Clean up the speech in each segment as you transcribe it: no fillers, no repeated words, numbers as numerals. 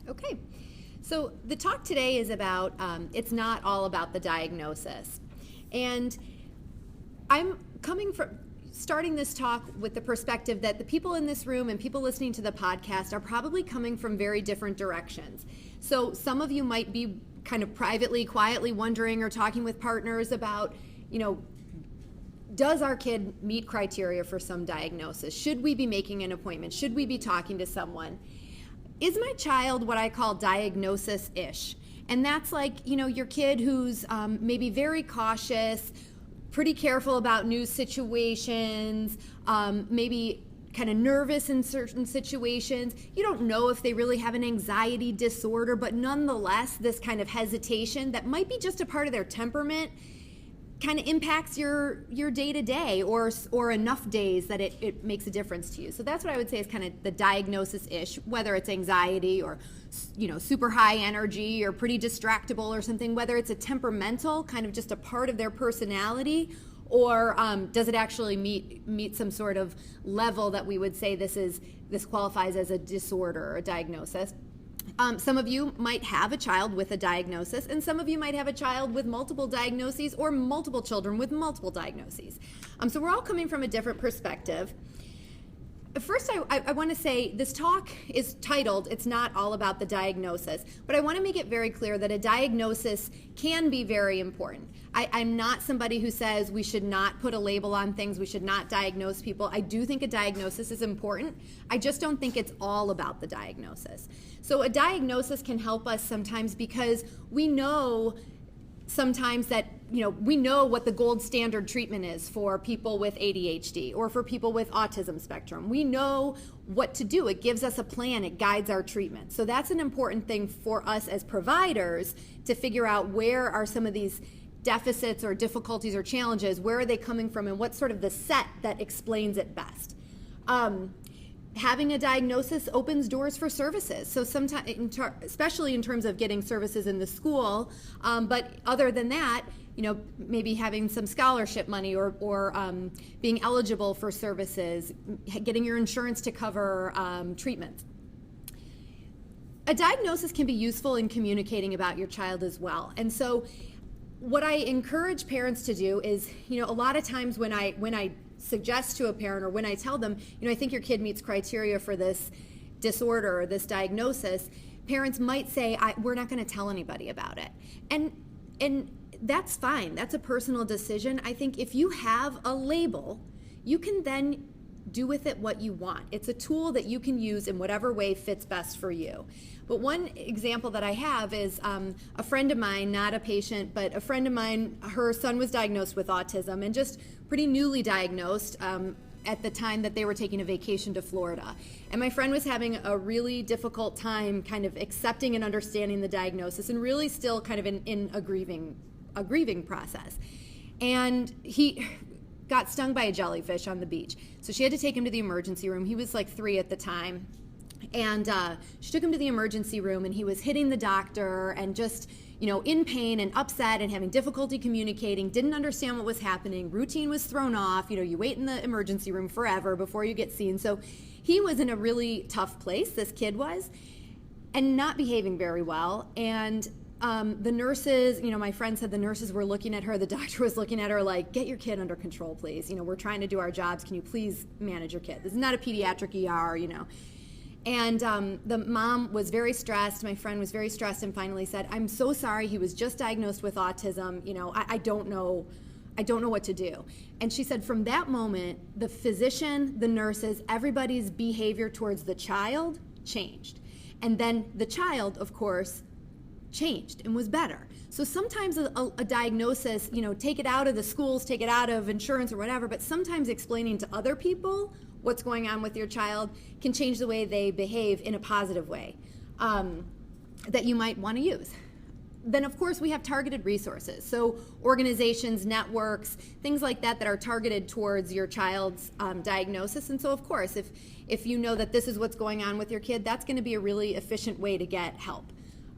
Okay, so the talk today is about, it's not all about the diagnosis. And I'm starting this talk with the perspective that the people in this room and people listening to the podcast are probably coming from very different directions. So some of you might be kind of privately, quietly wondering or talking with partners about, does our kid meet criteria for some diagnosis? Should we be making an appointment? Should we be talking to someone? Is my child what I call diagnosis-ish? And that's like, your kid who's maybe very cautious, pretty careful about new situations, maybe kind of nervous in certain situations. You don't know if they really have an anxiety disorder, but nonetheless, this kind of hesitation that might be just a part of their temperament kind of impacts your day-to-day or enough days that it makes a difference to you. So that's what I would say is kind of the diagnosis-ish, whether it's anxiety or super high energy or pretty distractible or something, whether it's a temperamental, kind of just a part of their personality, or does it actually meet some sort of level that we would say this qualifies as a disorder or a diagnosis. Some of you might have a child with a diagnosis, and some of you might have a child with multiple diagnoses or multiple children with multiple diagnoses. So we're all coming from a different perspective. First, I want to say this talk is titled, It's Not All About the Diagnosis, but I want to make it very clear that a diagnosis can be very important. I'm not somebody who says we should not put a label on things, we should not diagnose people. I do think a diagnosis is important. I just don't think it's all about the diagnosis. So a diagnosis can help us sometimes because we know sometimes that, we know what the gold standard treatment is for people with ADHD or for people with autism spectrum. We know what to do. It gives us a plan. It guides our treatment. So that's an important thing for us as providers to figure out where are some of these deficits or difficulties or challenges, where are they coming from, and what's sort of the set that explains it best. Having a diagnosis opens doors for services. So sometimes, especially in terms of getting services in the school, but other than that, maybe having some scholarship money or being eligible for services, getting your insurance to cover treatments. A diagnosis can be useful in communicating about your child as well. And so what I encourage parents to do is, a lot of times when I suggest to a parent or when I tell them, I think your kid meets criteria for this disorder or this diagnosis, parents might say, we're not going to tell anybody about it. And that's fine. That's a personal decision. I think if you have a label, you can then do with it what you want. It's a tool that you can use in whatever way fits best for you. But one example that I have is a friend of mine, not a patient, but a friend of mine, her son was diagnosed with autism and just pretty newly diagnosed at the time that they were taking a vacation to Florida. And my friend was having a really difficult time kind of accepting and understanding the diagnosis and really still kind of in a grieving process. And he got stung by a jellyfish on the beach. So she had to take him to the emergency room. He was like 3 at the time. And she took him to the emergency room, and he was hitting the doctor and just, in pain and upset and having difficulty communicating, didn't understand what was happening. Routine was thrown off. You wait in the emergency room forever before you get seen. So he was in a really tough place, this kid was, and not behaving very well. And the nurses, my friend said the nurses were looking at her, the doctor was looking at her like, get your kid under control, please. We're trying to do our jobs. Can you please manage your kid? This is not a pediatric ER, And the mom was very stressed. My friend was very stressed and finally said, I'm so sorry. He was just diagnosed with autism. I don't know what to do. And she said from that moment, the physician, the nurses, everybody's behavior towards the child changed. And then the child, of course, changed and was better. So sometimes a diagnosis, take it out of the schools, take it out of insurance or whatever, but sometimes explaining to other people what's going on with your child can change the way they behave in a positive way that you might want to use. Then, of course, we have targeted resources. So organizations, networks, things like that are targeted towards your child's diagnosis. And so, of course, if you know that this is what's going on with your kid, that's going to be a really efficient way to get help.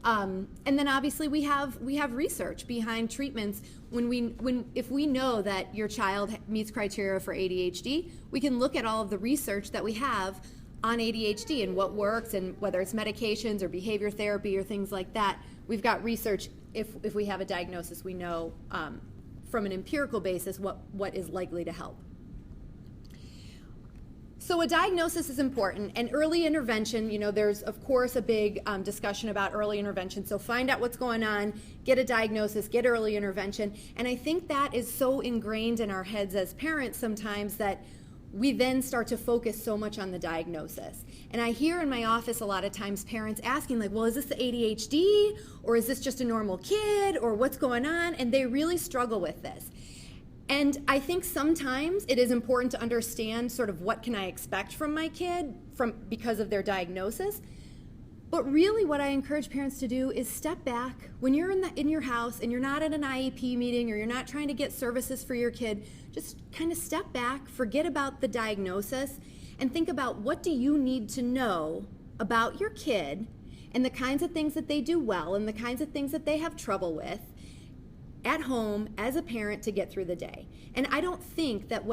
And then obviously we have research behind treatments. If we know that your child meets criteria for ADHD, we can look at all of the research that we have on ADHD and what works, and whether it's medications or behavior therapy or things like that. We've got research, if we have a diagnosis, we know from an empirical basis what is likely to help. So a diagnosis is important, and early intervention, there's of course a big discussion about early intervention. So find out what's going on, get a diagnosis, get early intervention. And I think that is so ingrained in our heads as parents sometimes that we then start to focus so much on the diagnosis. And I hear in my office a lot of times parents asking like, well, is this the ADHD, or is this just a normal kid, or what's going on? And they really struggle with this. And I think sometimes it is important to understand sort of what can I expect from my kid because of their diagnosis. But really what I encourage parents to do is step back when you're in your house and you're not at an IEP meeting or you're not trying to get services for your kid. Just kind of step back, forget about the diagnosis, and think about what do you need to know about your kid and the kinds of things that they do well and the kinds of things that they have trouble with at home as a parent to get through the day. And I don't think that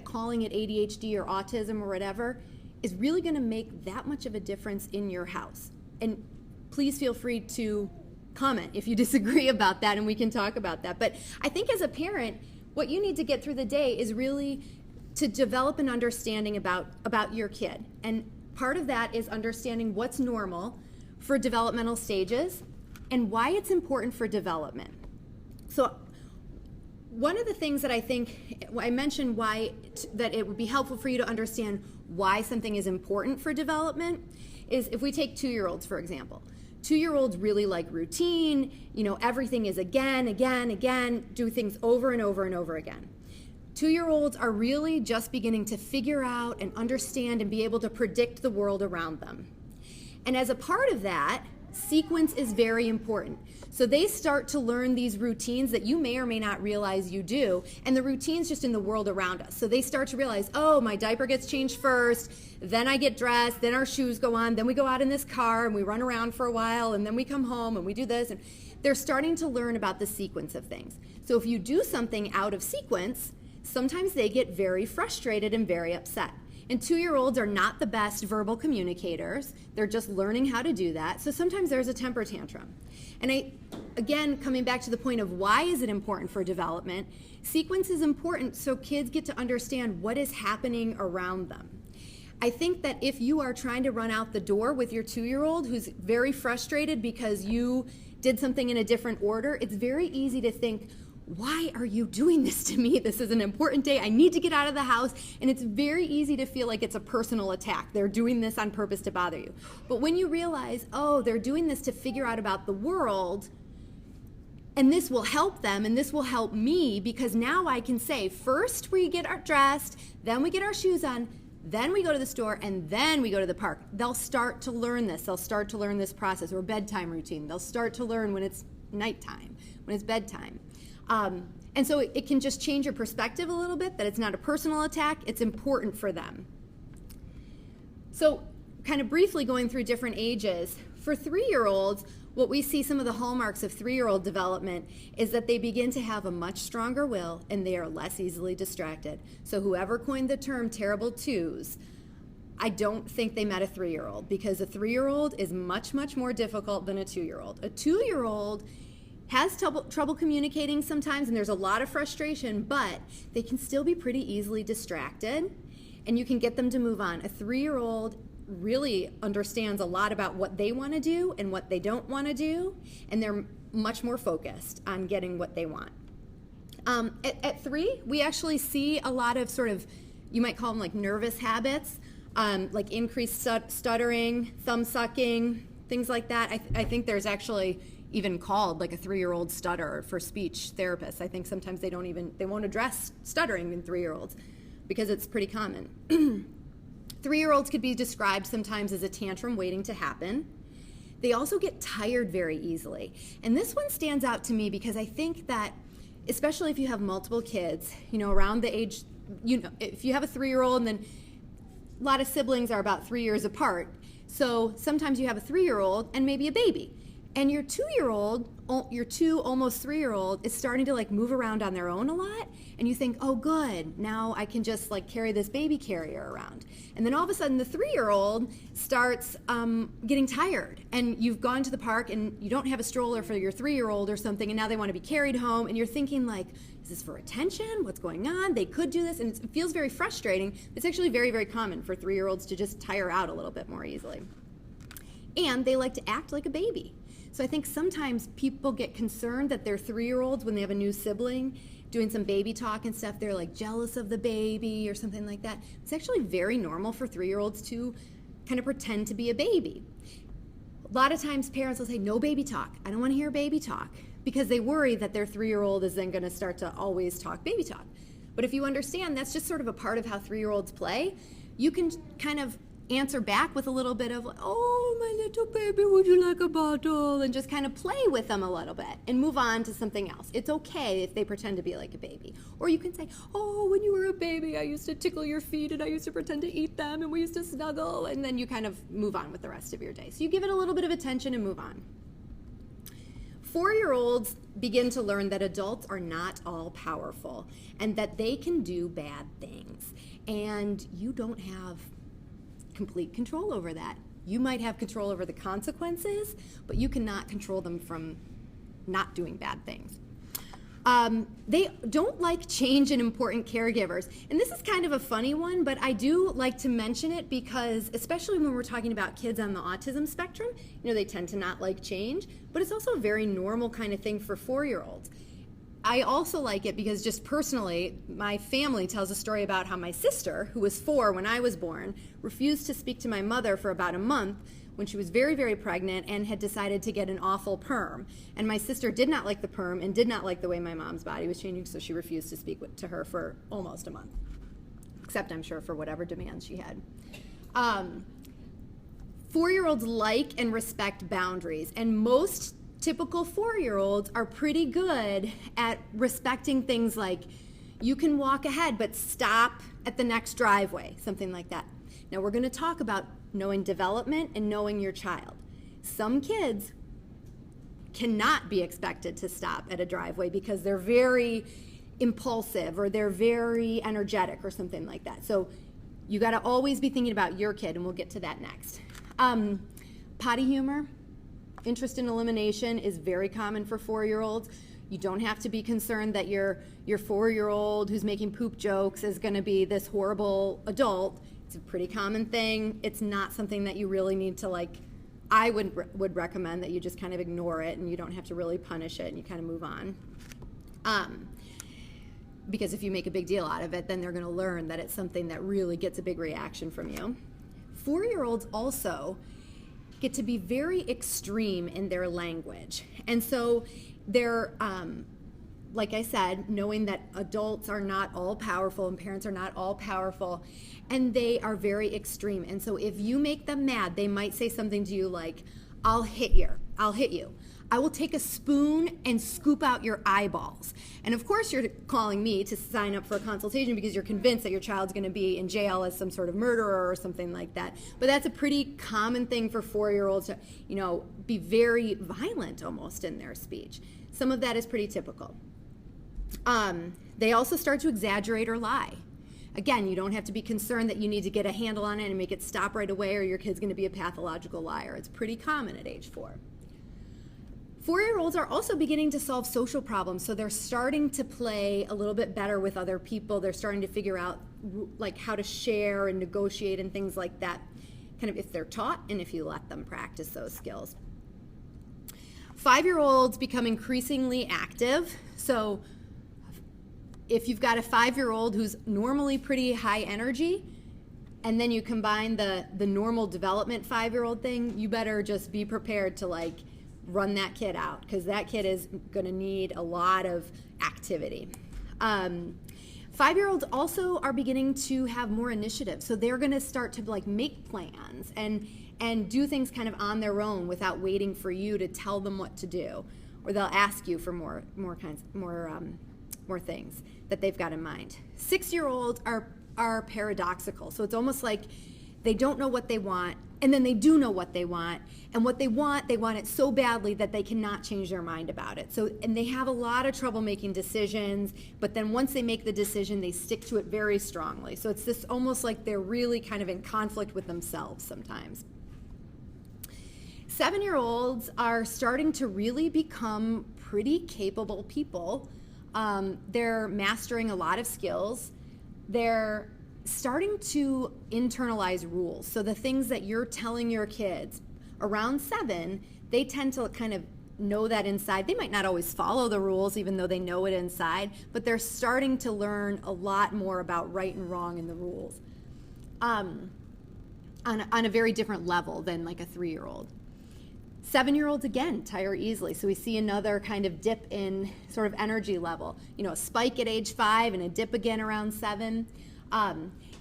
calling it ADHD or autism or whatever is really going to make that much of a difference in your house. And please feel free to comment if you disagree about that, and we can talk about that. But I think as a parent, what you need to get through the day is really to develop an understanding about your kid. And part of that is understanding what's normal for developmental stages and why it's important for development. So one of the things that I think, I mentioned that it would be helpful for you to understand why something is important for development is if we take 2-year-olds, for example. 2-year-olds really like routine, everything is again, do things over and over and over again. 2-year-olds are really just beginning to figure out and understand and be able to predict the world around them. And as a part of that, sequence is very important. So they start to learn these routines that you may or may not realize you do, and the routines just in the world around us. So they start to realize, oh, my diaper gets changed first, then I get dressed, then our shoes go on, then we go out in this car and we run around for a while, and then we come home and we do this. And they're starting to learn about the sequence of things. So if you do something out of sequence, sometimes they get very frustrated and very upset. And 2-year-olds are not the best verbal communicators. They're just learning how to do that. So sometimes there's a temper tantrum. And again, coming back to the point of why is it important for development, sequence is important so kids get to understand what is happening around them. I think that if you are trying to run out the door with your 2-year-old who's very frustrated because you did something in a different order, it's very easy to think, why are you doing this to me? This is an important day. I need to get out of the house. And it's very easy to feel like it's a personal attack. They're doing this on purpose to bother you. But when you realize, oh, they're doing this to figure out about the world, and this will help them, and this will help me, because now I can say, first we get dressed, then we get our shoes on, then we go to the store, and then we go to the park. They'll start to learn this. They'll start to learn this process, or bedtime routine. They'll start to learn when it's nighttime, when it's bedtime. And so it can just change your perspective a little bit, that it's not a personal attack, it's important for them. So kind of briefly going through different ages, for 3-year-olds, what we see some of the hallmarks of 3-year-old development is that they begin to have a much stronger will and they are less easily distracted. So whoever coined the term terrible twos, I don't think they met a 3-year-old, because a 3-year-old is much, much more difficult than a 2-year-old. A 2-year-old has trouble communicating sometimes, and there's a lot of frustration, but they can still be pretty easily distracted, and you can get them to move on. A 3-year-old really understands a lot about what they want to do and what they don't want to do, and they're much more focused on getting what they want. At 3, we actually see a lot of sort of, you might call them like nervous habits, like increased stuttering, thumb sucking, things like that. I think there's actually even called like a 3-year-old stutter for speech therapists. I think sometimes they won't address stuttering in 3-year-olds because it's pretty common. 3-year-olds could be described sometimes as a tantrum waiting to happen. They also get tired very easily. And this one stands out to me because I think that, especially if you have multiple kids, around the age, if you have a 3-year-old and then a lot of siblings are about 3 years apart. So sometimes you have a 3-year-old and maybe a baby. And your 2-year-old, your 2 almost 3-year-old is starting to like move around on their own a lot. and you think, oh good, now I can just like carry this baby carrier around. And then all of a sudden the 3-year-old starts getting tired, and you've gone to the park and you don't have a stroller for your 3-year-old or something, and now they want to be carried home, and you're thinking like, is this for attention? What's going on? They could do this, and it feels very frustrating. It's actually very, very common for 3-year-olds to just tire out a little bit more easily. And they like to act like a baby. So I think sometimes people get concerned that their 3-year-olds, when they have a new sibling, doing some baby talk and stuff, they're like jealous of the baby or something like that. It's actually very normal for 3-year-olds to kind of pretend to be a baby. A lot of times parents will say, no baby talk. I don't want to hear baby talk, because they worry that their 3-year-old is then going to start to always talk baby talk. But if you understand that's just sort of a part of how 3-year-olds play, you can kind of answer back with a little bit of, oh, my little baby, would you like a bottle? And just kind of play with them a little bit and move on to something else. It's okay if they pretend to be like a baby. Or you can say, oh, when you were a baby, I used to tickle your feet and I used to pretend to eat them and we used to snuggle, and then you kind of move on with the rest of your day. So you give it a little bit of attention and move on. 4-year-olds begin to learn that adults are not all powerful and that they can do bad things. And you don't have complete control over that. You might have control over the consequences, but you cannot control them from not doing bad things. They don't like change in important caregivers. And this is kind of a funny one, but I do like to mention it because, especially when we're talking about kids on the autism spectrum, they tend to not like change, but it's also a very normal kind of thing for 4-year-olds. I also like it because, just personally, my family tells a story about how my sister, who was 4 when I was born, refused to speak to my mother for about a month when she was very, very pregnant and had decided to get an awful perm. And my sister did not like the perm and did not like the way my mom's body was changing, so she refused to speak to her for almost a month, except I'm sure for whatever demands she had. 4-year-olds like and respect boundaries, and most typical 4-year-olds are pretty good at respecting things like, you can walk ahead but stop at the next driveway, something like that. Now we're going to talk about knowing development and knowing your child. Some kids cannot be expected to stop at a driveway because they're very impulsive or they're very energetic or something like that. So you got to always be thinking about your kid, and we'll get to that next. Potty humor. Interest in elimination is very common for 4-year-olds. You don't have to be concerned that your 4-year-old who's making poop jokes is going to be this horrible adult. It's a pretty common thing. It's not something that you really need to I would recommend that you just kind of ignore it, and you don't have to really punish it, and you kind of move on. Because if you make a big deal out of it, then they're going to learn that it's something that really gets a big reaction from you. 4-year-olds also get to be very extreme in their language. And so they're, like I said, knowing that adults are not all powerful and parents are not all powerful, and they are very extreme. And so if you make them mad, they might say something to you like, I'll hit you. I will take a spoon and scoop out your eyeballs. And of course you're calling me to sign up for a consultation because you're convinced that your child's going to be in jail as some sort of murderer or something like that. But that's a pretty common thing for 4-year-olds to, be very violent almost in their speech. Some of that is pretty typical. They also start to exaggerate or lie. Again, you don't have to be concerned that you need to get a handle on it and make it stop right away, or your kid's going to be a pathological liar. It's pretty common at age 4. 4-year-olds are also beginning to solve social problems, so they're starting to play a little bit better with other people. They're starting to figure out how to share and negotiate and things like that, kind of if they're taught and if you let them practice those skills. 5-year-olds become increasingly active. So if you've got a 5-year-old who's normally pretty high energy, and then you combine the normal development 5-year-old thing, you better just be prepared to run that kid out, because that kid is going to need a lot of activity. 5-year-olds also are beginning to have more initiative, so they're going to start to make plans and do things kind of on their own without waiting for you to tell them what to do, or they'll ask you for more things that they've got in mind. 6-year-olds are paradoxical, so it's almost like they don't know what they want, and then they do know what they want, and what they want it so badly that they cannot change their mind about it. So, and they have a lot of trouble making decisions, but then once they make the decision, they stick to it very strongly. So it's this almost like they're really kind of in conflict with themselves sometimes. 7-year-olds are starting to really become pretty capable people. They're mastering a lot of skills. They're starting to internalize rules. So the things that you're telling your kids around 7, they tend to kind of know that inside. They might not always follow the rules, even though they know it inside, but they're starting to learn a lot more about right and wrong in the rules on a very different level than like a 3-year-old. 7-year-olds, again, tire easily. So we see another kind of dip in sort of energy level. You know, a spike at age 5 and a dip again around 7.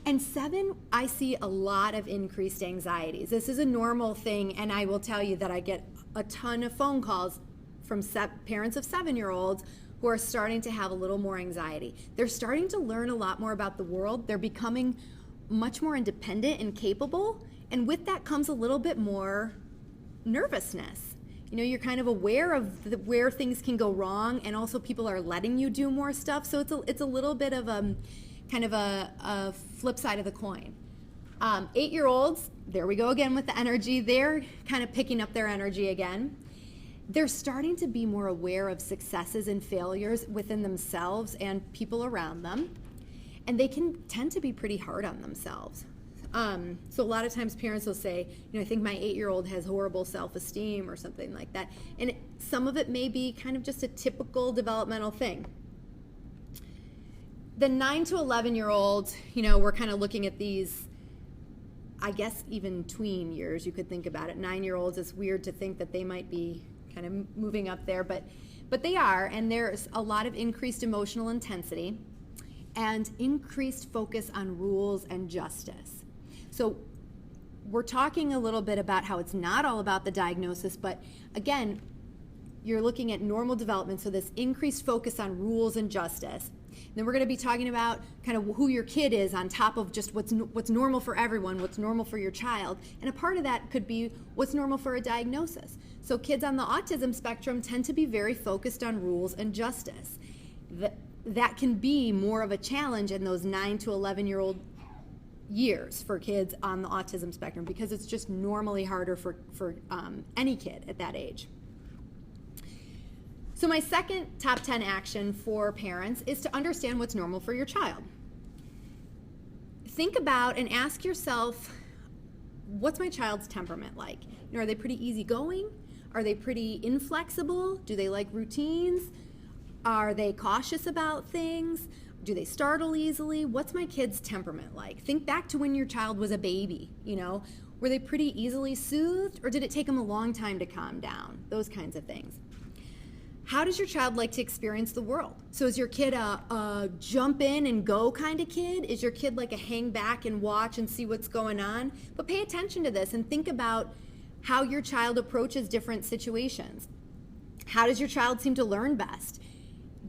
And 7, I see a lot of increased anxieties. This is a normal thing, and I will tell you that I get a ton of phone calls from parents of 7-year-olds who are starting to have a little more anxiety. They're starting to learn a lot more about the world. They're becoming much more independent and capable, and with that comes a little bit more nervousness. You know, you're kind of aware of where things can go wrong, and also people are letting you do more stuff. So it's a little bit of kind of a flip side of the coin. 8-year-olds, there we go again with the energy. They're kind of picking up their energy again. They're starting to be more aware of successes and failures within themselves and people around them, and they can tend to be pretty hard on themselves. So a lot of times parents will say, you know, I think my 8-year-old has horrible self-esteem or something like that. And some of it may be kind of just a typical developmental thing. The 9 to 11-year-olds, you know, we're kind of looking at these, I guess even tween years, you could think about it. 9-year-olds, it's weird to think that they might be kind of moving up there, but they are, and there's a lot of increased emotional intensity and increased focus on rules and justice. So we're talking a little bit about how it's not all about the diagnosis, but again, you're looking at normal development, so this increased focus on rules and justice. And then we're going to be talking about kind of who your kid is on top of just what's normal for everyone, what's normal for your child. And a part of that could be what's normal for a diagnosis. So kids on the autism spectrum tend to be very focused on rules and justice. That can be more of a challenge in those 9 to 11-year-old years for kids on the autism spectrum, because it's just normally harder for any kid at that age. So my second top 10 action for parents is to understand what's normal for your child. Think about and ask yourself, what's my child's temperament like? You know, are they pretty easygoing? Are they pretty inflexible? Do they like routines? Are they cautious about things? Do they startle easily? What's my kid's temperament like? Think back to when your child was a baby, you know. Were they pretty easily soothed, or did it take them a long time to calm down? Those kinds of things. How does your child like to experience the world? So is your kid a jump in and go kind of kid? Is your kid like a hang back and watch and see what's going on? But pay attention to this and think about how your child approaches different situations. How does your child seem to learn best?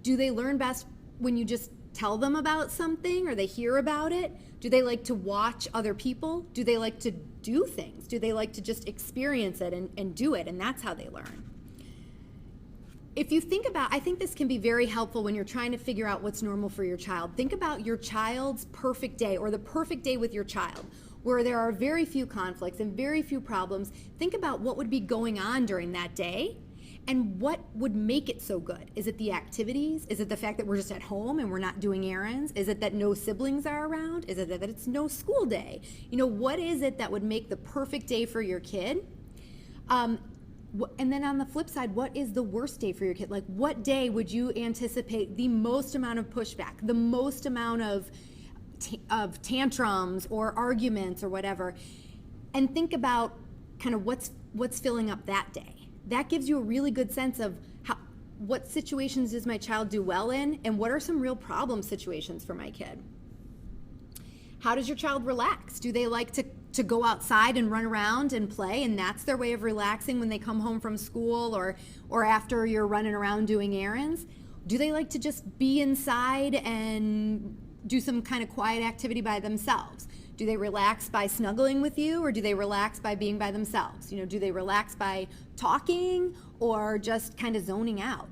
Do they learn best when you just tell them about something or they hear about it? Do they like to watch other people? Do they like to do things? Do they like to just experience it and do it, and that's how they learn? If you think about, I think this can be very helpful when you're trying to figure out what's normal for your child. Think about your child's perfect day, or the perfect day with your child, where there are very few conflicts and very few problems. Think about what would be going on during that day and what would make it so good. Is it the activities? Is it the fact that we're just at home and we're not doing errands? Is it that no siblings are around? Is it that it's no school day? You know, what is it that would make the perfect day for your kid? And then on the flip side, what is the worst day for your kid? Like, what day would you anticipate the most amount of pushback, the most amount of tantrums or arguments or whatever? And think about kind of what's filling up that day. That gives you a really good sense of what situations does my child do well in, and what are some real problem situations for my kid. How does your child relax? Do they like to go outside and run around and play, and that's their way of relaxing when they come home from school or after you're running around doing errands? Do they like to just be inside and do some kind of quiet activity by themselves? Do they relax by snuggling with you, or do they relax by being by themselves? Do they relax by talking or just kind of zoning out?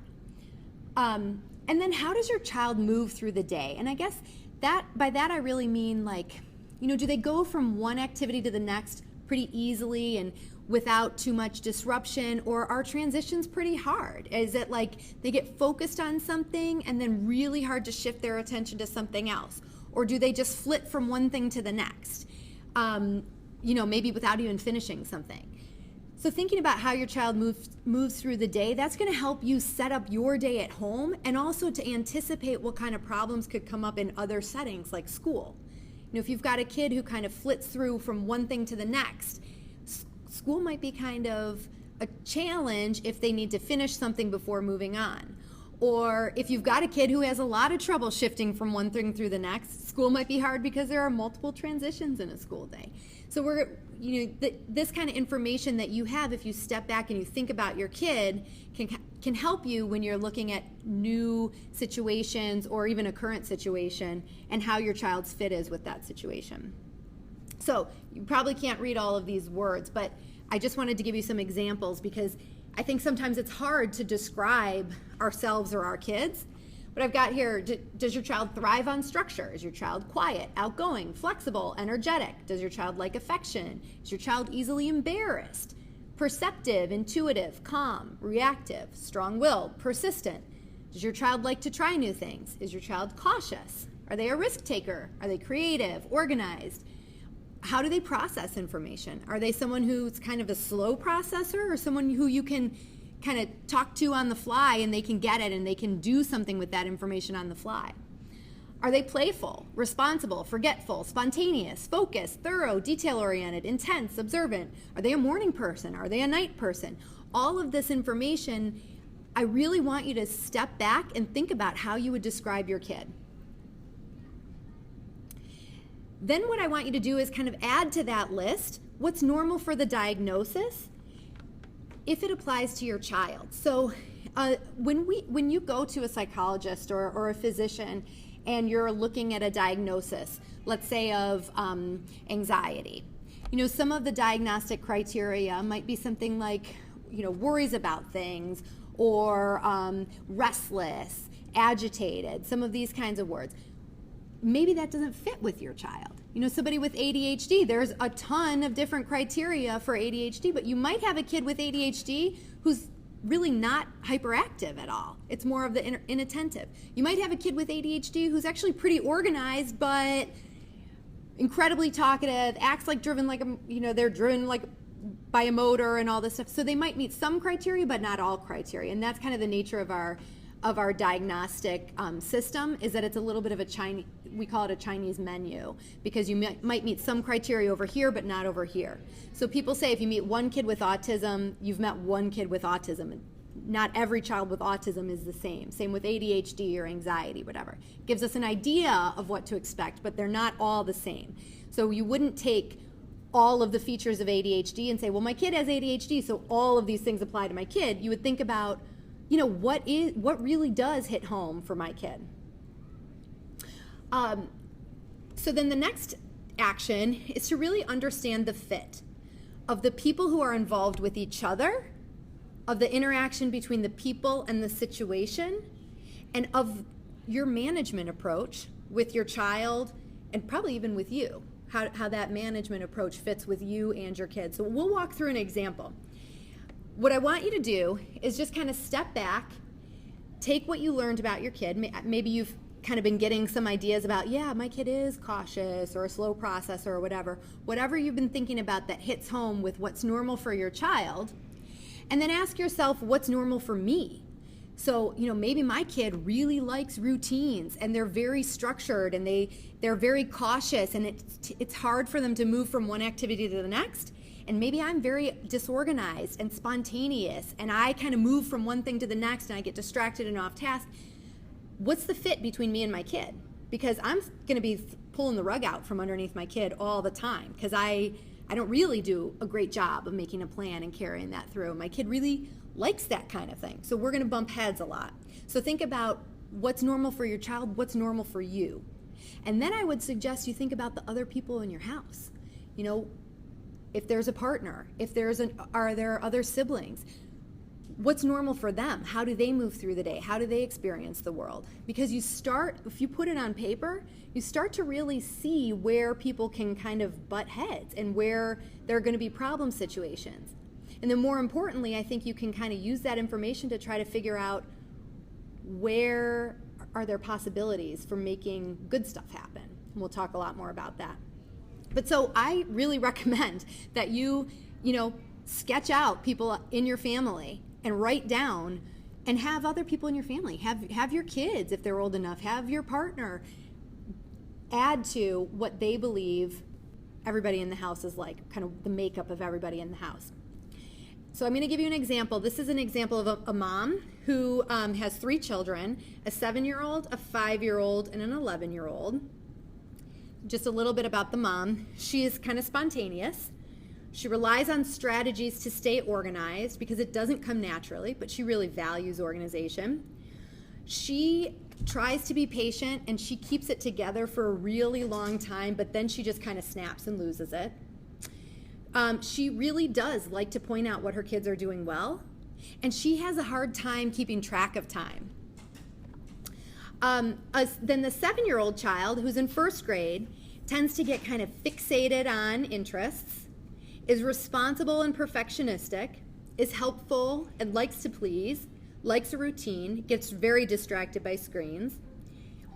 And then how does your child move through the day? And I guess by that I really mean, like, do they go from one activity to the next pretty easily and without too much disruption, or are transitions pretty hard? Is it like they get focused on something and then really hard to shift their attention to something else? Or do they just flip from one thing to the next, maybe without even finishing something? So thinking about how your child moves through the day, that's going to help you set up your day at home, and also to anticipate what kind of problems could come up in other settings like school. If you've got a kid who kind of flits through from one thing to the next, school might be kind of a challenge if they need to finish something before moving on. Or if you've got a kid who has a lot of trouble shifting from one thing through the next, school might be hard because there are multiple transitions in a school day. So this kind of information that you have, if you step back and you think about your kid, can help you when you're looking at new situations or even a current situation, and how your child's fit is with that situation. So you probably can't read all of these words, but I just wanted to give you some examples, because I think sometimes it's hard to describe ourselves or our kids. But I've got here, does your child thrive on structure? Is your child quiet, outgoing, flexible, energetic? Does your child like affection? Is your child easily embarrassed? Perceptive, intuitive, calm, reactive, strong-willed, persistent? Does your child like to try new things? Is your child cautious? Are they a risk taker? Are they creative, organized? How do they process information? Are they someone who's kind of a slow processor, or someone who you can kind of talk to on the fly and they can get it and they can do something with that information on the fly? Are they playful, responsible, forgetful, spontaneous, focused, thorough, detail-oriented, intense, observant? Are they a morning person? Are they a night person? All of this information, I really want you to step back and think about how you would describe your kid. Then what I want you to do is kind of add to that list what's normal for the diagnosis, if it applies to your child. So when you go to a psychologist or a physician and you're looking at a diagnosis, let's say of anxiety, some of the diagnostic criteria might be something like, worries about things, or restless, agitated, some of these kinds of words. Maybe that doesn't fit with your child. Somebody with ADHD, there's a ton of different criteria for ADHD, but you might have a kid with ADHD who's really not hyperactive at all. It's more of the inattentive. You might have a kid with ADHD who's actually pretty organized, but incredibly talkative, acts like driven like they're driven like by a motor and all this stuff. So they might meet some criteria, but not all criteria. And that's kind of the nature of our diagnostic system, is that it's a little bit of we call it a Chinese menu, because you might meet some criteria over here, but not over here. So people say if you meet one kid with autism, you've met one kid with autism. Not every child with autism is the same. Same with ADHD or anxiety, whatever. It gives us an idea of what to expect, but they're not all the same. So you wouldn't take all of the features of ADHD and say, well, my kid has ADHD, so all of these things apply to my kid. You would think about, what really does hit home for my kid. So then the next action is to really understand the fit of the people who are involved with each other, of the interaction between the people and the situation, and of your management approach with your child, and probably even with you, how that management approach fits with you and your kids. So we'll walk through an example. What I want you to do is just kind of step back, take what you learned about your kid. Maybe you've kind of been getting some ideas about, my kid is cautious or a slow processor or whatever you've been thinking about that hits home with what's normal for your child, and then ask yourself, what's normal for me? So, maybe my kid really likes routines, and they're very structured, and they're very cautious, and it's hard for them to move from one activity to the next. And maybe I'm very disorganized and spontaneous, and I kind of move from one thing to the next, and I get distracted and off task. What's the fit between me and my kid? Because I'm going to be pulling the rug out from underneath my kid all the time, because I don't really do a great job of making a plan and carrying that through. My kid really likes that kind of thing. So we're going to bump heads a lot. So think about what's normal for your child, what's normal for you. And then I would suggest you think about the other people in your house. You know, if there's a partner, are there other siblings? What's normal for them? How do they move through the day? How do they experience the world? Because if you put it on paper, you start to really see where people can kind of butt heads and where there are going to be problem situations. And then more importantly, I think you can kind of use that information to try to figure out where are there possibilities for making good stuff happen. And we'll talk a lot more about that. But so I really recommend that you sketch out people in your family and write down and have other people in your family. Have your kids, if they're old enough, have your partner add to what they believe everybody in the house is like, kind of the makeup of everybody in the house. So I'm going to give you an example. This is an example of a mom who has 3 children, a 7-year-old, a 5-year-old, and an 11-year-old. Just a little bit about the mom. She is kind of spontaneous. She relies on strategies to stay organized because it doesn't come naturally, but she really values organization. She tries to be patient and she keeps it together for a really long time, but then she just kind of snaps and loses it. She really does like to point out what her kids are doing well, and she has a hard time keeping track of time. Then the 7-year-old child, who's in 1st grade, tends to get kind of fixated on interests, is responsible and perfectionistic, is helpful and likes to please, likes a routine, gets very distracted by screens,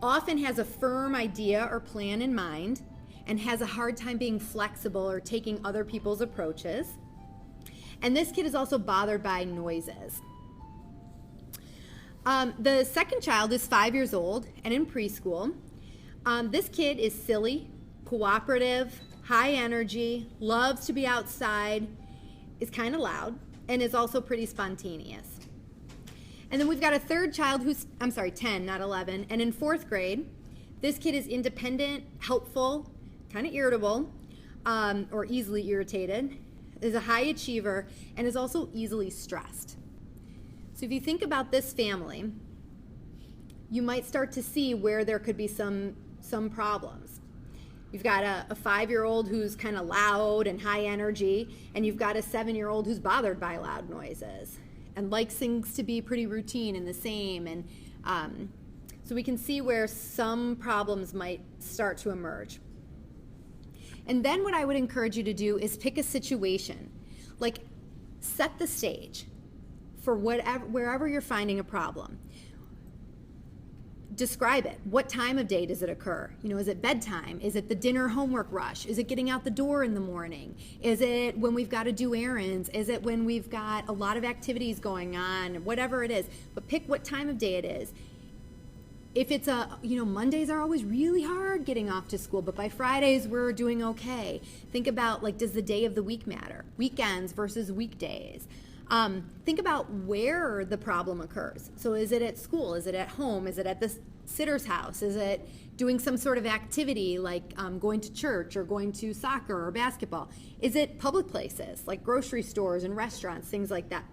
often has a firm idea or plan in mind, and has a hard time being flexible or taking other people's approaches. And this kid is also bothered by noises. The second child is 5 years old and in preschool. This kid is silly, cooperative, high energy, loves to be outside, is kind of loud, and is also pretty spontaneous. And then we've got a third child who's, 10, not 11, and in 4th grade. This kid is independent, helpful, kind of irritable, or easily irritated, is a high achiever, and is also easily stressed. So if you think about this family, you might start to see where there could be some problems. You've got a 5-year-old who's kind of loud and high energy, and you've got a 7-year-old who's bothered by loud noises and likes things to be pretty routine and the same. And so we can see where some problems might start to emerge. And then what I would encourage you to do is pick a situation, like set the stage for wherever you're finding a problem. Describe it. What time of day does it occur? Is it bedtime? Is it the dinner homework rush? Is it getting out the door in the morning? Is it when we've got to do errands? Is it when we've got a lot of activities going on? Whatever it is. But pick what time of day it is. If it's Mondays are always really hard getting off to school, but by Fridays we're doing okay. Think about, does the day of the week matter? Weekends versus weekdays. Think about where the problem occurs. So is it at school? Is it at home? Is it at the sitter's house? Is it doing some sort of activity like going to church or going to soccer or basketball? Is it public places like grocery stores and restaurants, things like that?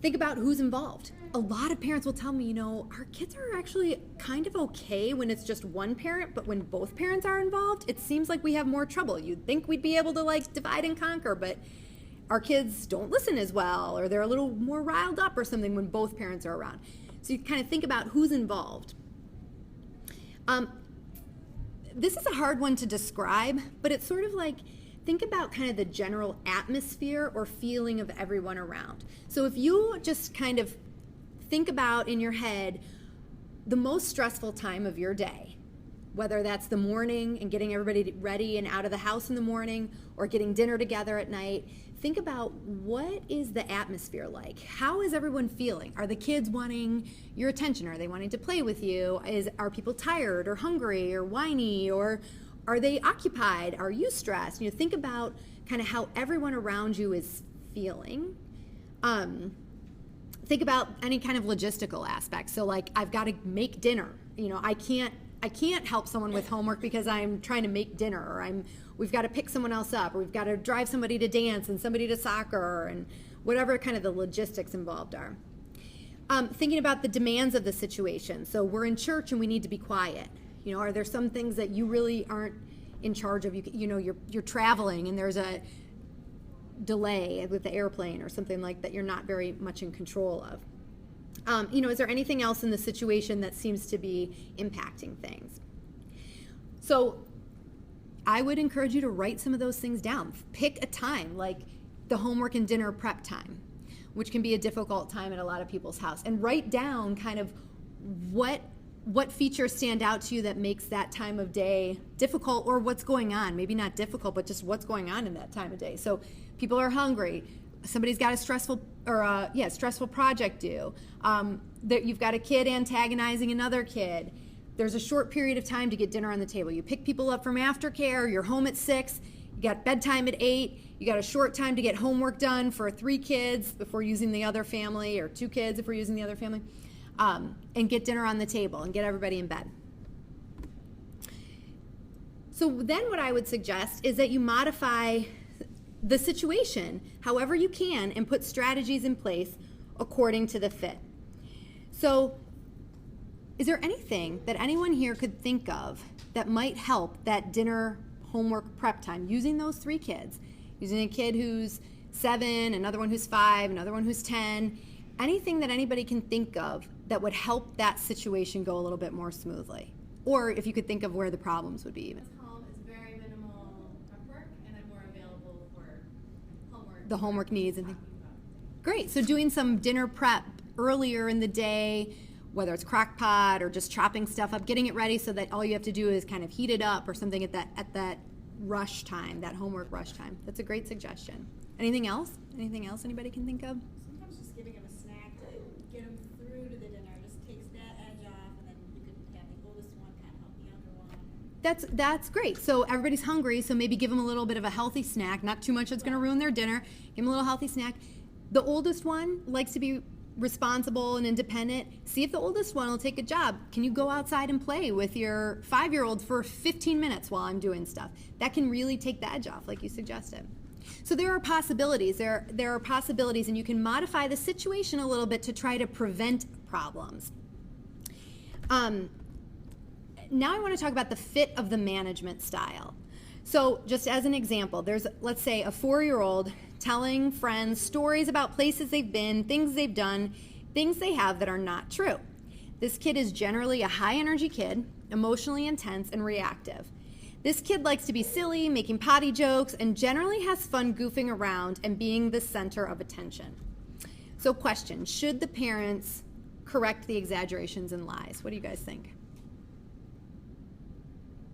Think about who's involved. A lot of parents will tell me, our kids are actually kind of okay when it's just one parent, but when both parents are involved, it seems like we have more trouble. You'd think we'd be able to divide and conquer, but our kids don't listen as well, or they're a little more riled up or something when both parents are around. So you kind of think about who's involved. This is a hard one to describe, but it's sort of like, think about kind of the general atmosphere or feeling of everyone around. So if you just kind of think about in your head the most stressful time of your day, whether that's the morning and getting everybody ready and out of the house in the morning, or getting dinner together at night, think about what is the atmosphere like? How is everyone feeling? Are the kids wanting your attention? Are they wanting to play with you? Are people tired or hungry or whiny, or are they occupied? Are you stressed? Think about kind of how everyone around you is feeling. Think about any kind of logistical aspect. So I've got to make dinner. I can't help someone with homework because I'm trying to make dinner, or we've got to pick someone else up, or we've got to drive somebody to dance and somebody to soccer, and whatever kind of the logistics involved are. Thinking about the demands of the situation. So we're in church and we need to be quiet. Are there some things that you really aren't in charge of? You're traveling and there's a delay with the airplane or something like that you're not very much in control of. Is there anything else in the situation that seems to be impacting things? So I would encourage you to write some of those things down. Pick a time, like the homework and dinner prep time, which can be a difficult time at a lot of people's house, and write down kind of what features stand out to you that makes that time of day difficult, or what's going on. Maybe not difficult, but just what's going on in that time of day. So people are hungry. Somebody's got a stressful project due. You've got a kid antagonizing another kid. There's a short period of time to get dinner on the table. You pick people up from aftercare. You're home at 6. You got bedtime at 8. You got a short time to get homework done for 3 kids before using the other family, or 2 kids if we're using the other family, and get dinner on the table and get everybody in bed. So then what I would suggest is that you modify the situation however you can and put strategies in place according to the fit. So is there anything that anyone here could think of that might help that dinner homework prep time, using those 3 kids, using a kid who's 7, another one who's 5, another one who's 10, anything that anybody can think of that would help that situation go a little bit more smoothly? Or if you could think of where the problems would be even. Home is very minimal prep work, and I'm more available for homework. The homework needs and things. Great, so doing some dinner prep earlier in the day, whether it's crock pot or just chopping stuff up, getting it ready so that all you have to do is kind of heat it up or something at that rush time, that homework rush time. That's a great suggestion. Anything else? Anything else anybody can think of? Sometimes just giving them a snack to get them through to the dinner just takes that edge off, and then you could have the oldest one kind of help the younger one. That's great. So everybody's hungry, so maybe give them a little bit of a healthy snack, not too much that's going to ruin their dinner. Give them a little healthy snack. The oldest one likes to be responsible and independent. See if the oldest one will take a job. Can you go outside and play with your 5-year-old for 15 minutes while I'm doing stuff? That can really take the edge off, like you suggested. So there are possibilities. There are possibilities, and you can modify the situation a little bit to try to prevent problems. Now I want to talk about the fit of the management style. So just as an example, there's, let's say, a 4-year-old telling friends stories about places they've been, things they've done, things they have that are not true. This kid is generally a high-energy kid, emotionally intense and reactive. This kid likes to be silly, making potty jokes, and generally has fun goofing around and being the center of attention. So question, should the parents correct the exaggerations and lies? What do you guys think?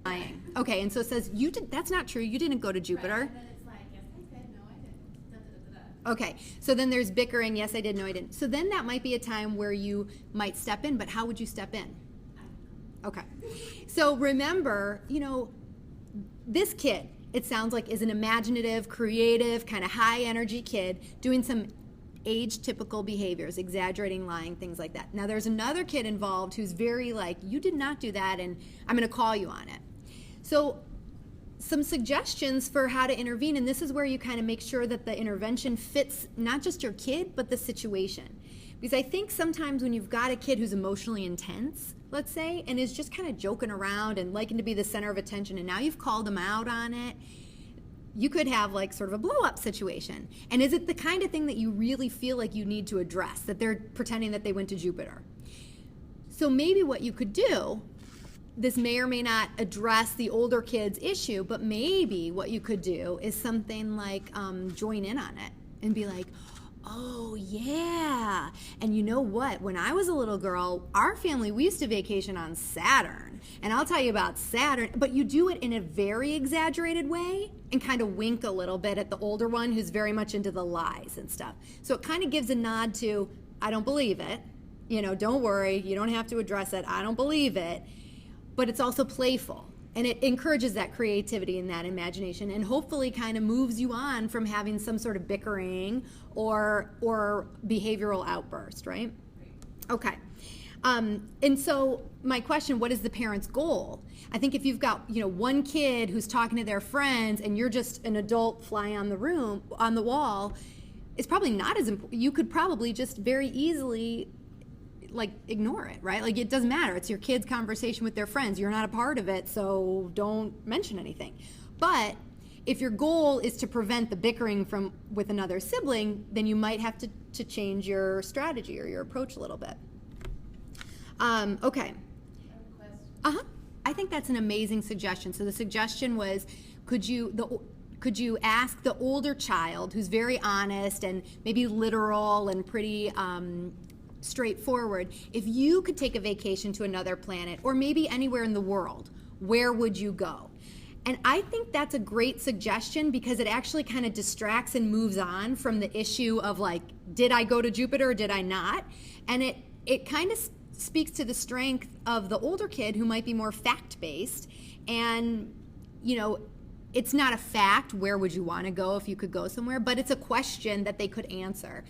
Lying. Okay, and so it says, that's not true, you didn't go to Jupiter. Right, and then it's like, yes, I said, no, I didn't. Da, da, da, da. Okay, so then there's bickering, yes, I did, no, I didn't. So then that might be a time where you might step in, but how would you step in? Okay, so remember, this kid, it sounds like, is an imaginative, creative, kind of high energy kid doing some age-typical behaviors, exaggerating, lying, things like that. Now there's another kid involved who's very like, you did not do that and I'm going to call you on it. So some suggestions for how to intervene, and this is where you kind of make sure that the intervention fits not just your kid, but the situation. Because I think sometimes when you've got a kid who's emotionally intense, let's say, and is just kind of joking around and liking to be the center of attention, and now you've called them out on it, you could have like sort of a blow-up situation. And is it the kind of thing that you really feel like you need to address, that they're pretending that they went to Jupiter? So maybe what you could do, this may or may not address the older kid's issue, but maybe what you could do is something like join in on it and be like, oh yeah, and you know what, when I was a little girl, our family, we used to vacation on Saturn, and I'll tell you about Saturn, but you do it in a very exaggerated way and kind of wink a little bit at the older one who's very much into the lies and stuff. So it kind of gives a nod to, I don't believe it, don't worry, you don't have to address it, I don't believe it, but it's also playful. And it encourages that creativity and that imagination, and hopefully kind of moves you on from having some sort of bickering or behavioral outburst, right? Okay. And so my question, what is the parent's goal? I think if you've got, one kid who's talking to their friends and you're just an adult fly on the wall, it's probably not as important. You could probably just very easily like ignore it, right? Like it doesn't matter. It's your kid's conversation with their friends. You're not a part of it, so don't mention anything. But if your goal is to prevent the bickering with another sibling, then you might have to change your strategy or your approach a little bit. Okay. I have a question. I think that's an amazing suggestion. So the suggestion was, could you ask the older child, who's very honest and maybe literal and pretty straightforward, if you could take a vacation to another planet or maybe anywhere in the world, where would you go? And I think that's a great suggestion because it actually kind of distracts and moves on from the issue of like, did I go to Jupiter or did I not? And it kind of speaks to the strength of the older kid who might be more fact-based. And, you know, it's not a fact, where would you want to go if you could go somewhere, but it's a question that they could answer.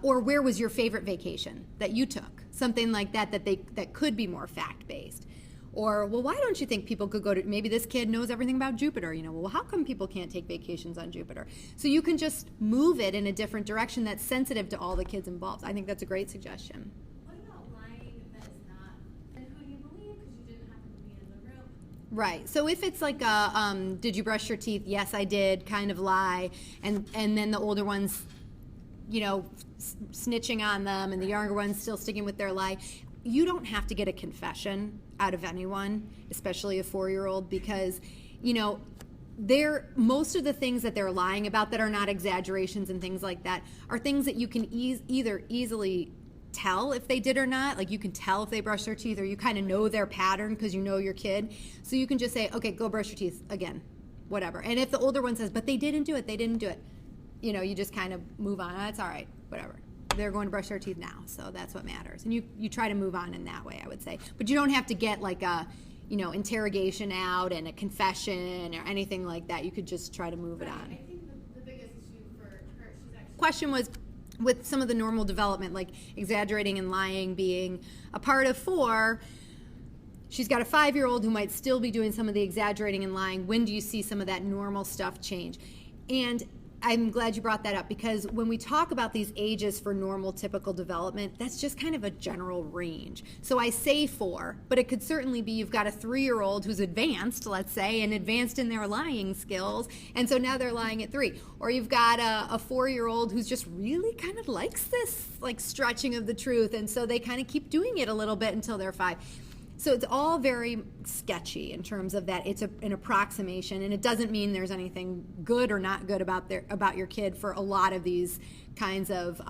Or where was your favorite vacation that you took? Something like that that could be more fact-based. Or, well, why don't you think people could go to, maybe this kid knows everything about Jupiter, you know, well, how come people can't take vacations on Jupiter? So you can just move it in a different direction that's sensitive to all the kids involved. I think that's a great suggestion. What about lying that is not, and who you believe because you didn't happen to be in the room? Right. So if it's like a, did you brush your teeth? Yes, I did, kind of lie. And then the older ones, you know, snitching on them and the younger ones still sticking with their lie. You don't have to get a confession out of anyone, especially a 4-year-old, because, you know, most of the things that they're lying about that are not exaggerations and things like that are things that you can either easily tell if they did or not. Like you can tell if they brush their teeth, or you kind of know their pattern because you know your kid. So you can just say, okay, go brush your teeth again, whatever. And if the older one says, but they didn't do it, you know, you just kind of move on. That's all right, whatever. They're going to brush their teeth now, so that's what matters. And you try to move on in that way, I would say. But you don't have to get like a, you know, interrogation out and a confession or anything like that. You could just try to move it on. I think the biggest issue for her, she's actually... Question was, with some of the normal development, like exaggerating and lying being a part of 4, she's got a 5-year-old who might still be doing some of the exaggerating and lying. When do you see some of that normal stuff change? And I'm glad you brought that up, because when we talk about these ages for normal typical development, that's just kind of a general range. So I say 4, but it could certainly be you've got a 3-year-old who's advanced, let's say, and advanced in their lying skills, and so now they're lying at 3. Or you've got a 4-year-old who's just really kind of likes this like stretching of the truth, and so they kind of keep doing it a little bit until they're 5. So it's all very sketchy in terms of that. It's an approximation, and it doesn't mean there's anything good or not good about your kid for a lot of these kinds of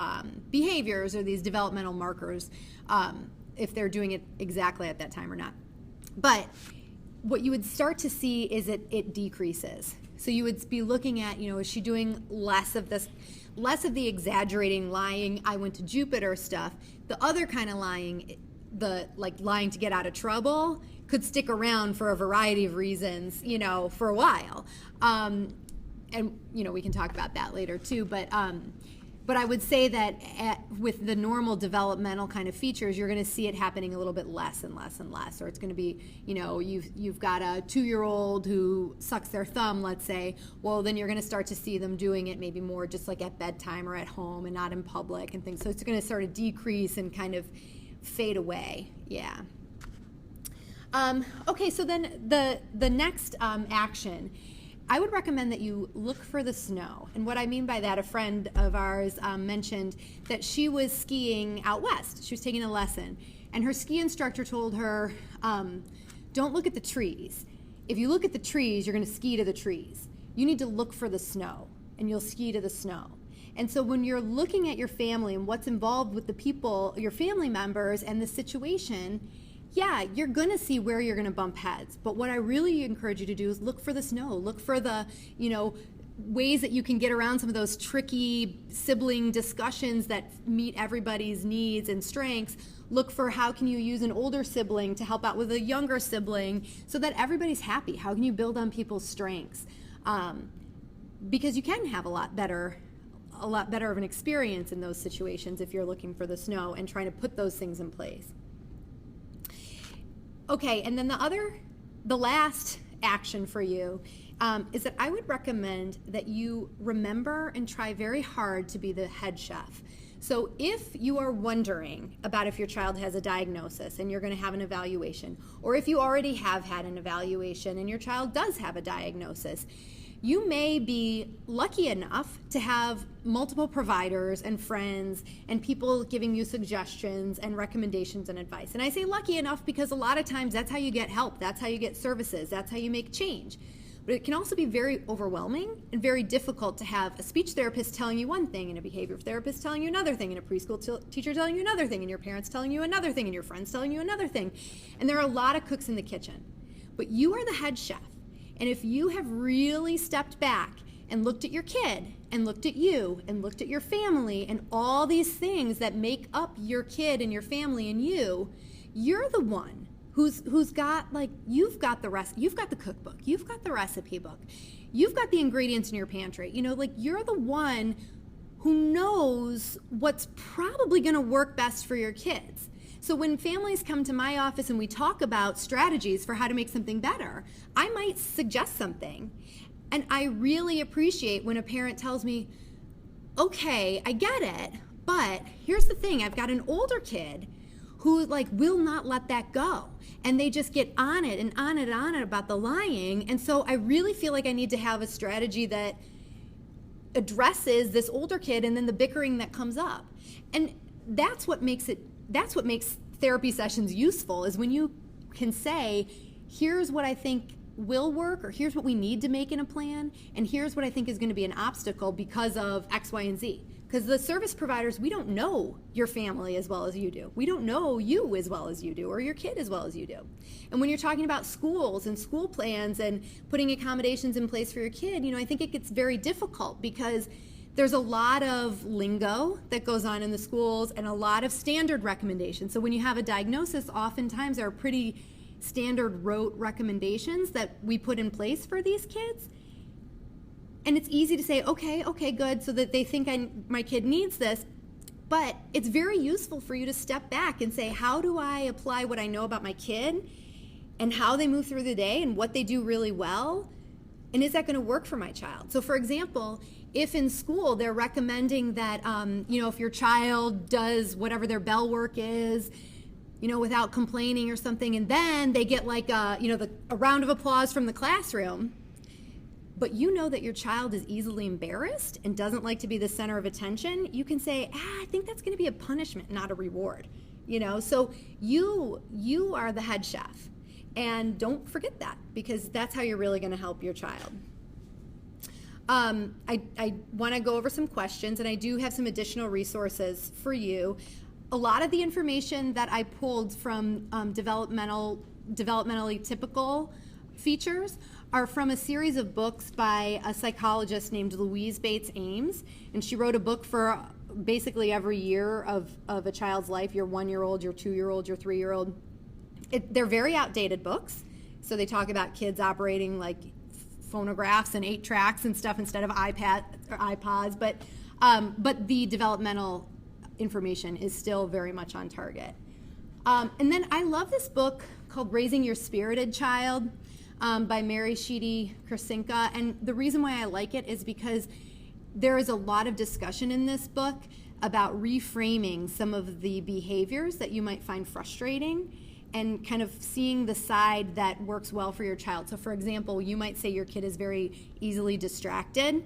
behaviors or these developmental markers, if they're doing it exactly at that time or not. But what you would start to see is it decreases. So you would be looking at, you know, is she doing less of the exaggerating, lying, I went to Jupiter stuff. The other kind of lying, the like lying to get out of trouble, could stick around for a variety of reasons, you know, for a while. And, you know, we can talk about that later too. But I would say that with the normal developmental kind of features, you're going to see it happening a little bit less and less and less. Or it's going to be, you know, you've got a 2-year-old who sucks their thumb, let's say. Well, then you're going to start to see them doing it maybe more just like at bedtime or at home and not in public and things. So it's going to sort of decrease and kind of fade away. Yeah. Okay, so then the next action, I would recommend that you look for the snow. And what I mean by that, a friend of ours mentioned that she was skiing out west. She was taking a lesson, and her ski instructor told her, don't look at the trees. If you look at the trees, you're going to ski to the trees. You need to look for the snow, and you'll ski to the snow. And so when you're looking at your family and what's involved with the people, your family members, and the situation, yeah, you're going to see where you're going to bump heads. But what I really encourage you to do is look for the snow. Look for the, you know, ways that you can get around some of those tricky sibling discussions that meet everybody's needs and strengths. Look for how can you use an older sibling to help out with a younger sibling so that everybody's happy. How can you build on people's strengths? Because you can have a lot better of an experience in those situations if you're looking for the snow and trying to put those things in place. Okay, and then the last action for you is that I would recommend that you remember and try very hard to be the head chef. So if you are wondering about if your child has a diagnosis and you're going to have an evaluation, or if you already have had an evaluation and your child does have a diagnosis, you may be lucky enough to have multiple providers and friends and people giving you suggestions and recommendations and advice. And I say lucky enough because a lot of times that's how you get help, that's how you get services, that's how you make change. But it can also be very overwhelming and very difficult to have a speech therapist telling you one thing and a behavior therapist telling you another thing and a preschool teacher telling you another thing and your parents telling you another thing and your friends telling you another thing. And there are a lot of cooks in the kitchen. But you are the head chef. And if you have really stepped back and looked at your kid and looked at you and looked at your family and all these things that make up your kid and your family and you're the one who's got, like, you've got the cookbook, you've got the recipe book, you've got the ingredients in your pantry. You know, like, you're the one who knows what's probably going to work best for your kids. So when families come to my office and we talk about strategies for how to make something better, I might suggest something. And I really appreciate when a parent tells me, okay, I get it, but here's the thing, I've got an older kid who, like, will not let that go. And they just get on it and on it and on it about the lying. And so I really feel like I need to have a strategy that addresses this older kid and then the bickering that comes up. And that's what makes therapy sessions useful, is when you can say, here's what I think will work, or here's what we need to make in a plan, and here's what I think is going to be an obstacle because of X, Y, and Z. Because the service providers, we don't know your family as well as you do. We don't know you as well as you do, or your kid as well as you do. And when you're talking about schools and school plans and putting accommodations in place for your kid, you know, I think it gets very difficult because there's a lot of lingo that goes on in the schools and a lot of standard recommendations. So when you have a diagnosis, oftentimes there are pretty standard rote recommendations that we put in place for these kids. And it's easy to say, okay, good, so that they think my kid needs this. But it's very useful for you to step back and say, how do I apply what I know about my kid and how they move through the day and what they do really well? And is that going to work for my child? So for example, if in school they're recommending that, if your child does whatever their bell work is, without complaining or something, and then they get like a round of applause from the classroom, but you know that your child is easily embarrassed and doesn't like to be the center of attention, you can say, I think that's going to be a punishment, not a reward. So you are the head chef, and don't forget that, because that's how you're really going to help your child. I want to go over some questions, and I do have some additional resources for you. A lot of the information that I pulled from developmentally typical features are from a series of books by a psychologist named Louise Bates Ames, and she wrote a book for basically every year of a child's life, your 1-year-old, your 2-year-old, your 3-year-old. They're very outdated books, so they talk about kids operating like phonographs and 8-tracks and stuff instead of iPad or iPods, but the developmental information is still very much on target. And then I love this book called Raising Your Spirited Child by Mary Sheedy Krasinka, and the reason why I like it is because there is a lot of discussion in this book about reframing some of the behaviors that you might find frustrating and kind of seeing the side that works well for your child. So for example, you might say your kid is very easily distracted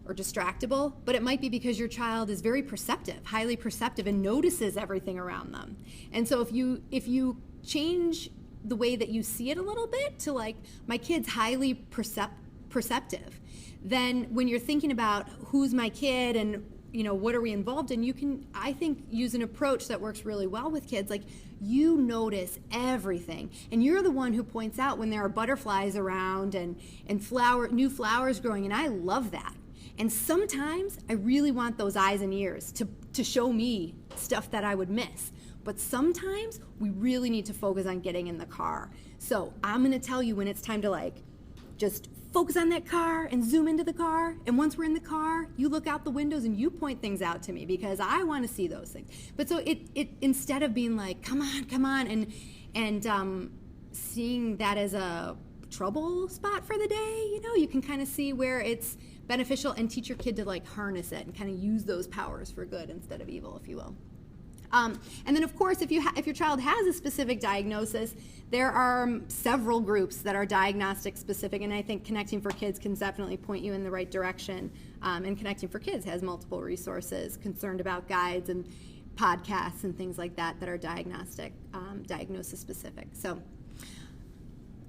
or distractible, but it might be because your child is very perceptive, highly perceptive, and notices everything around them. And so if you change the way that you see it a little bit to, like, my kid's highly perceptive, then when you're thinking about who's my kid and what are we involved in, you can, I think, use an approach that works really well with kids. Like, you notice everything, and you're the one who points out when there are butterflies around and new flowers growing, and I love that. And sometimes I really want those eyes and ears to show me stuff that I would miss. But sometimes we really need to focus on getting in the car. So I'm going to tell you when it's time to, like, just focus on that car and zoom into the car. And once we're in the car, you look out the windows and you point things out to me because I want to see those things. But so it instead of being like, come on, and seeing that as a trouble spot for the day, you can kind of see where it's beneficial, and teach your kid to like harness it and kind of use those powers for good instead of evil, if you will. And then, of course, if your child has a specific diagnosis, there are several groups that are diagnostic specific, and I think Connecting for Kids can definitely point you in the right direction. And Connecting for Kids has multiple resources, Concerned About guides and podcasts and things like that that are diagnosis specific. So,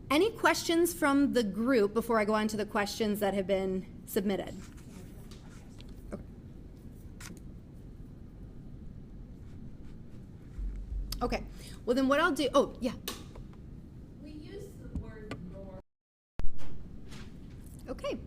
any questions from the group before I go on to the questions that have been submitted? Okay, well then what I'll do, oh, yeah. We use the word norm. Okay,